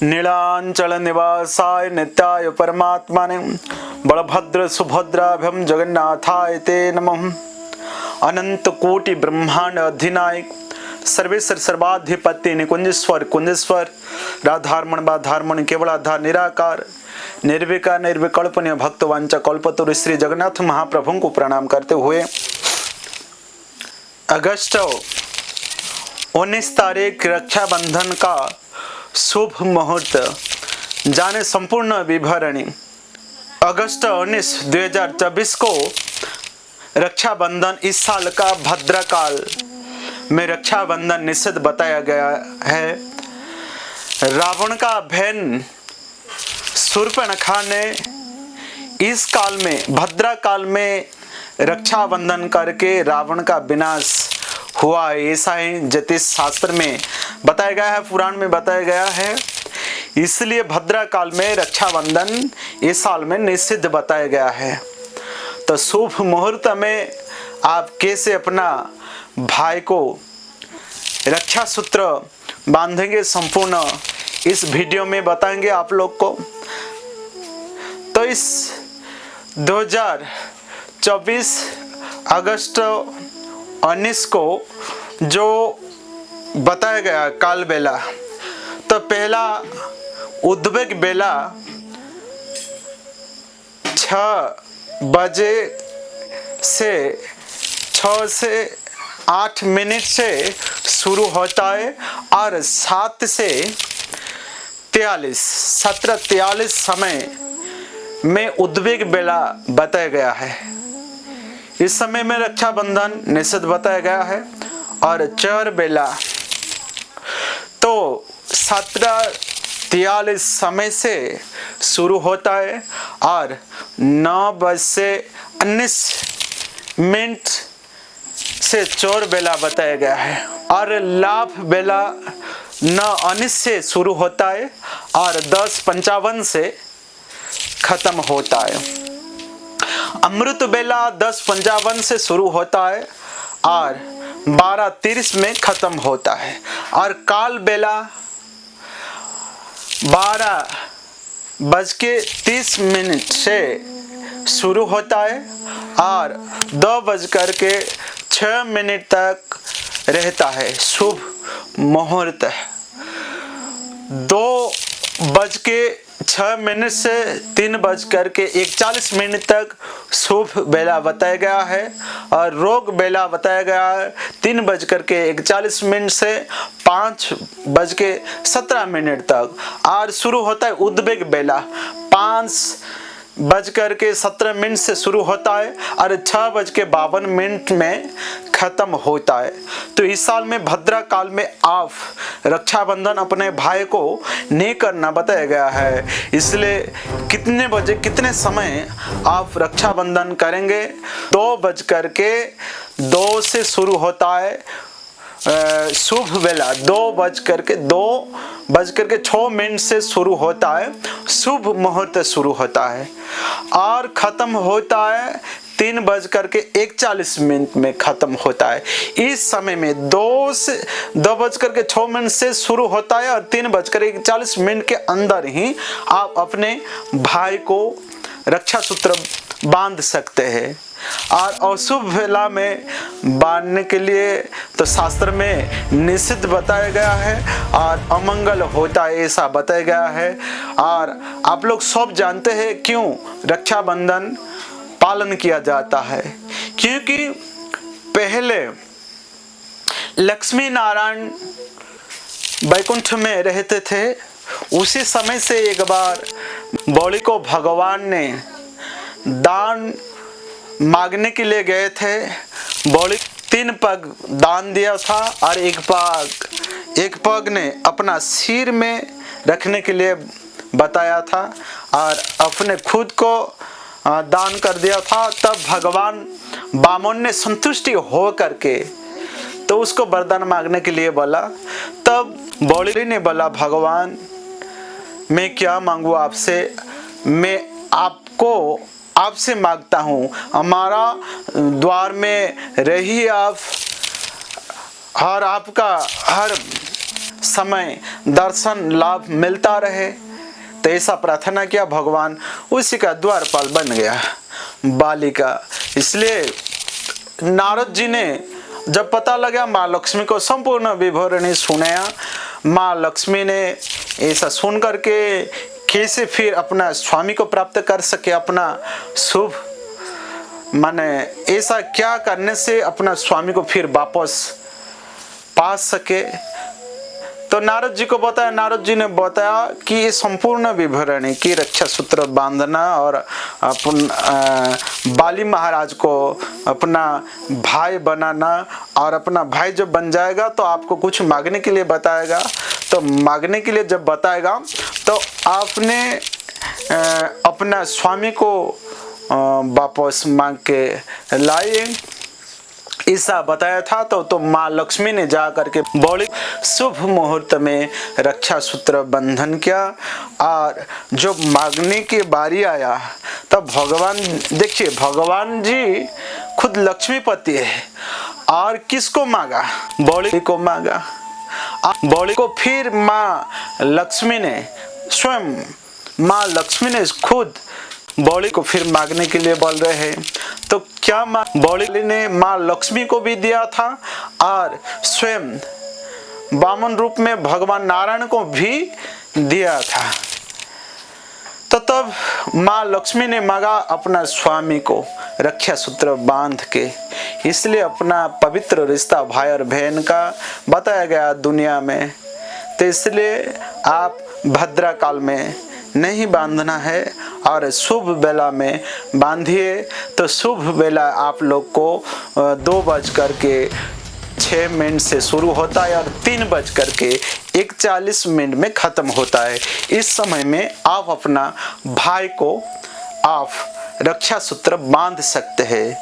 नीलांचल निवासाय नित्याय परमात्मने बलभद्र सुभद्राभ्यम जगन्नाथाय ते नमः। अनंत कोटि ब्रह्मांड अधिनायक सर्वेश्वर सर्वाधिपति निकुंजेश्वर कुंजेश्वर राधारमण बाधारमण केवलाधार निराकार निर्विकार निर्विकल्पनीय भक्तवांचा कल्पतरु श्री जगन्नाथ महाप्रभु को प्रणाम करते हुए अगस्त 19 तारीख रक्षाबंधन का शुभ मुहूर्त जाने संपूर्ण विवरणी। अगस्त 19, 2024 को रक्षाबंधन इस साल का भद्रकाल में रक्षाबंधन निषिद्ध बताया गया है। रावण का बहन शूर्पणखा ने इस काल में भद्रा काल में रक्षाबंधन करके रावण का विनाश हुआ, ऐसा ही ज्योतिष शास्त्र में बताया गया है, पुराण में बताया गया है। इसलिए भद्रा काल में रक्षाबंधन इस साल में निषिद्ध बताया गया है। तो शुभ मुहूर्त में आप कैसे अपना भाई को रक्षा सूत्र बांधेंगे, संपूर्ण इस वीडियो में बताएंगे आप लोग को। तो इस 2024 अगस्त 19 को जो बताया गया काल बेला, तो पहला उद्वेग बेला 6 बजे से 6 से 8 मिनट से शुरू होता है और 7 से 17:43 समय में उद्वेग बेला बताया गया है। इस समय में रक्षाबंधन निषिद्ध बताया गया है। और चर बेला तो 17:43 समय से शुरू होता है और 9:19 से चोर बेला बताया गया है। और लाभ बेला 9:19 से शुरू होता है और 10:55 से खत्म होता है। अमृत बेला 10:55 से शुरू होता है और 12:30 में खत्म होता है। और काल बेला 12:30 से शुरू होता है और 2:06 तक रहता है। शुभ मुहूर्त 2:06 से 3:41 तक शुभ बेला बताया गया है। और रोग बेला बताया गया है 3:41 से 5:17 तक। और शुरू होता है उद्वेग बेला 5:17 से शुरू होता है और 6:52 में खत्म होता है। तो इस साल में भद्रा काल में आप रक्षाबंधन अपने भाई को नहीं करना बताया गया है। इसलिए कितने बजे कितने समय आप रक्षाबंधन करेंगे? 2:02 से शुरू होता है शुभ बेला 2:06 से शुरू होता है। शुभ मुहूर्त शुरू होता है और खत्म होता है 3:41 में खत्म होता है। इस समय में 2:06 से शुरू होता है और 3:41 के अंदर ही आप अपने भाई को रक्षा सूत्र बांध सकते हैं। और अशुभ बेला में बांधने के लिए तो शास्त्र में निषिद्ध बताया गया है और अमंगल होता है ऐसा बताया गया है। और आप लोग सब जानते हैं क्यों रक्षाबंधन पालन किया जाता है। क्योंकि पहले लक्ष्मी नारायण वैकुंठ में रहते थे। उसी समय से एक बार बलि को भगवान ने दान मांगने के लिए गए थे। बलि 3 पग दान दिया था और एक पग ने अपना सिर में रखने के लिए बताया था और अपने खुद को दान कर दिया था। तब भगवान बामन ने संतुष्टि हो करके तो उसको वरदान मांगने के लिए बोला। तब बलि ने बोला, भगवान मैं क्या मांगू आपसे? मैं आपसे मांगता हूँ, हमारा द्वार में रही आप और आपका हर समय दर्शन लाभ मिलता रहे। तो ऐसा प्रार्थना किया, भगवान उसी का द्वारपाल बन गया, बालिका। इसलिए नारद जी ने जब पता लगा माँ लक्ष्मी को संपूर्ण विवरणी सुनाया, माँ लक्ष्मी ने ऐसा सुन करके कैसे फिर अपना स्वामी को प्राप्त कर सके, अपना शुभ माने ऐसा क्या करने से अपना स्वामी को फिर वापस पा सके। तो नारद जी को बताया, नारद जी ने बताया कि ये संपूर्ण विवरणी की रक्षा सूत्र बांधना और अपन बाली महाराज को अपना भाई बनाना, और अपना भाई जब बन जाएगा तो आपको कुछ मांगने के लिए बताएगा। तो मांगने के लिए जब बताएगा तो आपने अपना स्वामी को वापस मांग के लाए, ऐसा बताया था। तो माँ लक्ष्मी ने जा करके बोली, शुभ मुहूर्त में रक्षा सूत्र बंधन किया, और जब मांगने की बारी आया तब भगवान, देखिए भगवान जी खुद लक्ष्मीपति है, और किसको मांगा? बौली को मांगा। बौली को फिर माँ लक्ष्मी ने स्वयं, माँ लक्ष्मी ने खुद बौली को फिर मांगने के लिए बोल रहे हैं। तो क्या बौली ने माँ लक्ष्मी को भी दिया था, और स्वयं वामन रूप में भगवान नारायण को भी दिया था। तो तब माँ लक्ष्मी ने मांगा अपना स्वामी को रक्षा सूत्र बांध के। इसलिए अपना पवित्र रिश्ता भाई और बहन का बताया गया दुनिया में। तो इसलिए आप भद्रा काल में नहीं बांधना है, और शुभ वेला में बांधिए। तो शुभ वेला आप लोग को 2:06 से शुरू होता है और 3:41 में ख़त्म होता है। इस समय में आप अपना भाई को आप रक्षा सूत्र बांध सकते हैं।